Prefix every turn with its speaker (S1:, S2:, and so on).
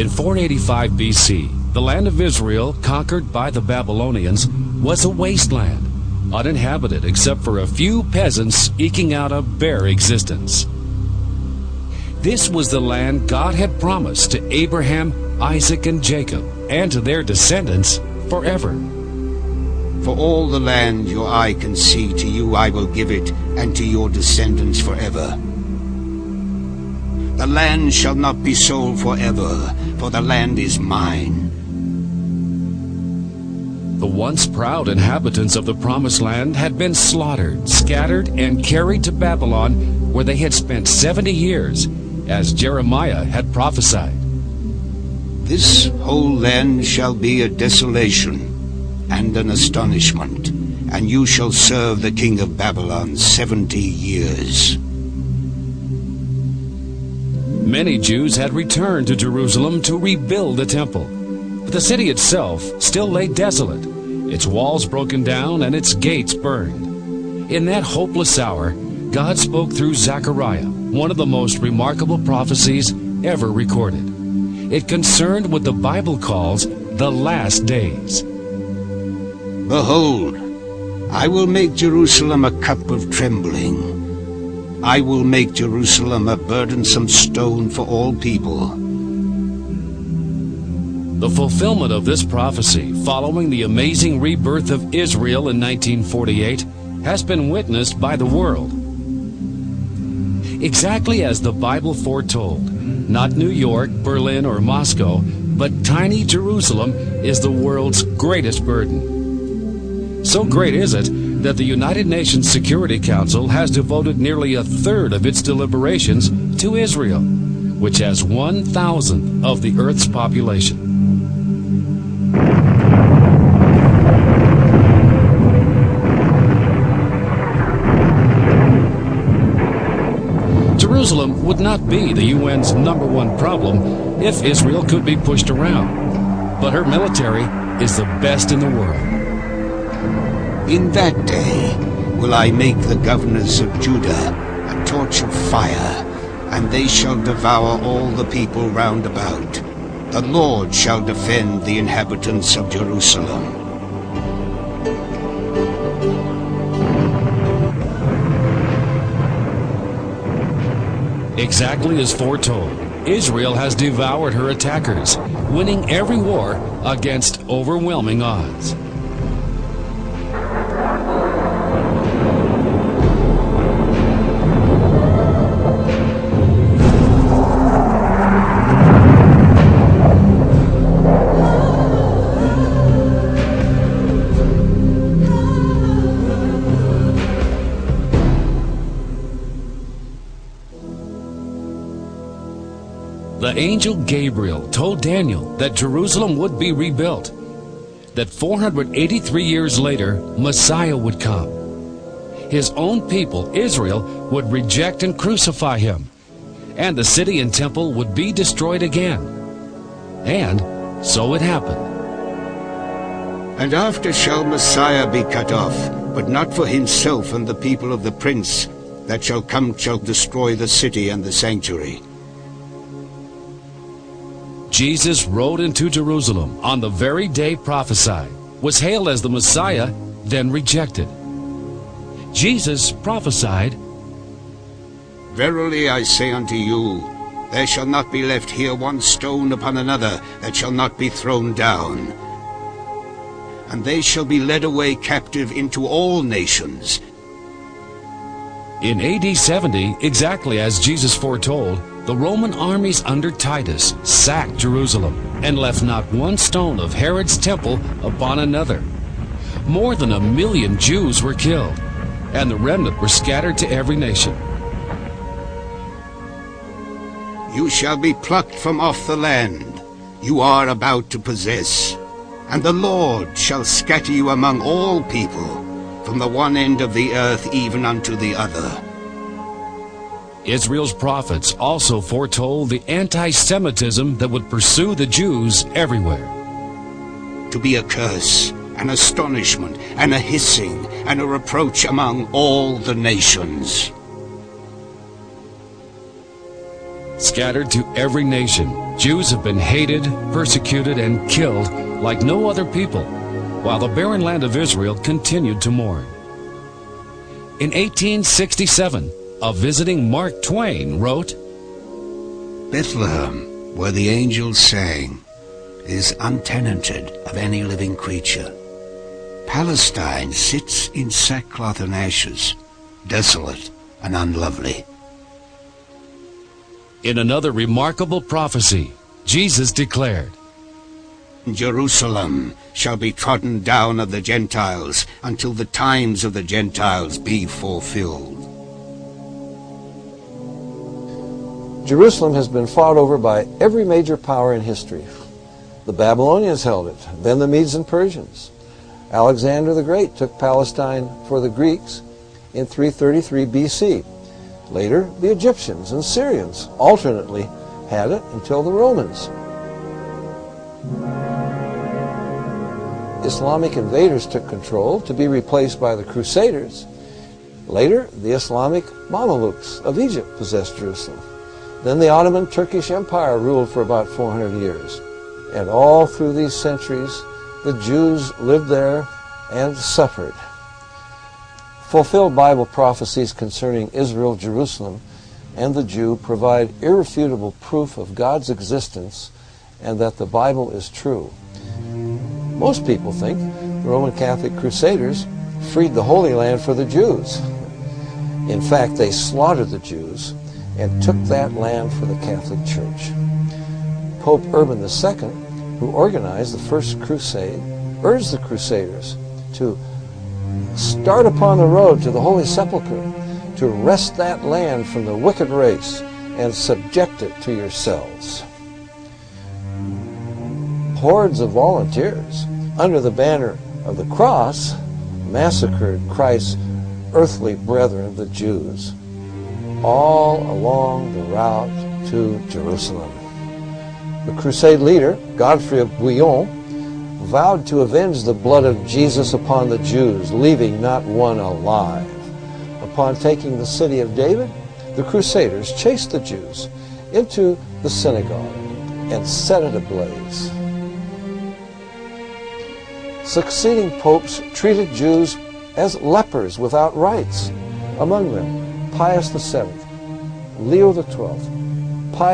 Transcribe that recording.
S1: In 485 BC, the land of Israel, conquered by the Babylonians, was a wasteland, uninhabited except for a few peasants eking out a bare existence. This was the land God had promised to Abraham, Isaac, and Jacob, and to their descendants forever.
S2: For all the land your eye can see, to you I will give it, and to your descendants forever. The land shall not be sold forever, for the land is mine.
S1: The once proud inhabitants of the Promised Land had been slaughtered, scattered, and carried to Babylon, where they had spent 70 years, as Jeremiah had prophesied.
S2: This whole land shall be a desolation and an astonishment, and you shall serve the king of Babylon 70 years.
S1: Many Jews had returned to Jerusalem to rebuild the temple, but the city itself still lay desolate, its walls broken down and its gates burned. In that hopeless hour, God spoke through Zechariah, one of the most remarkable prophecies ever recorded. It concerned what the Bible calls the last days.
S2: Behold, I will make Jerusalem a cup of trembling. I will make Jerusalem a burdensome stone for all people.
S1: The fulfillment of this prophecy, following the amazing rebirth of Israel in 1948, has been witnessed by the world. Exactly as the Bible foretold, not New York, Berlin, or Moscow, but tiny Jerusalem is the world's greatest burden. So great is it that the United Nations Security Council has devoted nearly a third of its deliberations to Israel, which has 1/1,000th of the Earth's population. Jerusalem would not be the UN's #1 problem if Israel could be pushed around, but her military is the best in the world.
S2: In that day will I make the governors of Judah a torch of fire, and they shall devour all the people round about. The Lord shall defend the inhabitants of Jerusalem.
S1: Exactly as foretold, Israel has devoured her attackers, winning every war against overwhelming odds. The angel Gabriel told Daniel that Jerusalem would be rebuilt, that 483 years later, Messiah would come. His own people, Israel, would reject and crucify him, and the city and temple would be destroyed again. And so it happened.
S2: And after shall Messiah be cut off, but not for himself and the people of the prince that shall come shall destroy the city and the sanctuary.
S1: Jesus rode into Jerusalem on the very day prophesied, was hailed as the Messiah, then rejected. Jesus prophesied,
S2: Verily I say unto you, there shall not be left here one stone upon another that shall not be thrown down. And they shall be led away captive into all nations.
S1: In AD 70, exactly as Jesus foretold, the Roman armies under Titus sacked Jerusalem and left not one stone of Herod's temple upon another. More than 1 million Jews were killed, and the remnant were scattered to every nation.
S2: You shall be plucked from off the land you are about to possess, and the Lord shall scatter you among all people, from the one end of the earth even unto the other.
S1: Israel's prophets also foretold the anti-Semitism that would pursue the Jews everywhere.
S2: To be a curse, an astonishment, and a hissing, and a reproach among all the nations.
S1: Scattered to every nation, Jews have been hated, persecuted, and killed like no other people, while the barren land of Israel continued to mourn. In 1867, a visiting Mark Twain wrote,
S2: Bethlehem, where the angels sang, is untenanted of any living creature. Palestine sits in sackcloth and ashes, desolate and unlovely.
S1: In another remarkable prophecy, Jesus declared,
S2: Jerusalem shall be trodden down of the Gentiles until the times of the Gentiles be fulfilled.
S3: Jerusalem has been fought over by every major power in history. The Babylonians held it, then the Medes and Persians. Alexander the Great took Palestine for the Greeks in 333 BC. Later, the Egyptians and Syrians alternately had it until the Romans. Islamic invaders took control, to be replaced by the Crusaders. Later, the Islamic Mamelukes of Egypt possessed Jerusalem. Then the Ottoman Turkish Empire ruled for about 400 years. And all through these centuries, the Jews lived there and suffered. Fulfilled Bible prophecies concerning Israel, Jerusalem, and the Jew provide irrefutable proof of God's existence and that the Bible is true. Most people think the Roman Catholic Crusaders freed the Holy Land for the Jews. In fact, they slaughtered the Jews and took that land for the Catholic Church. Pope Urban II, who organized the First Crusade, urged the Crusaders to start upon the road to the Holy Sepulchre, to wrest that land from the wicked race and subject it to yourselves. Hordes of volunteers, under the banner of the cross, massacred Christ's earthly brethren, the Jews, all along the route to Jerusalem. The crusade leader, Godfrey of Bouillon, vowed to avenge the blood of Jesus upon the Jews, leaving not one alive. Upon taking the city of David, the Crusaders chased the Jews into the synagogue and set it ablaze. Succeeding popes treated Jews as lepers without rights. Among them, Pius VII, Leo XII, Pius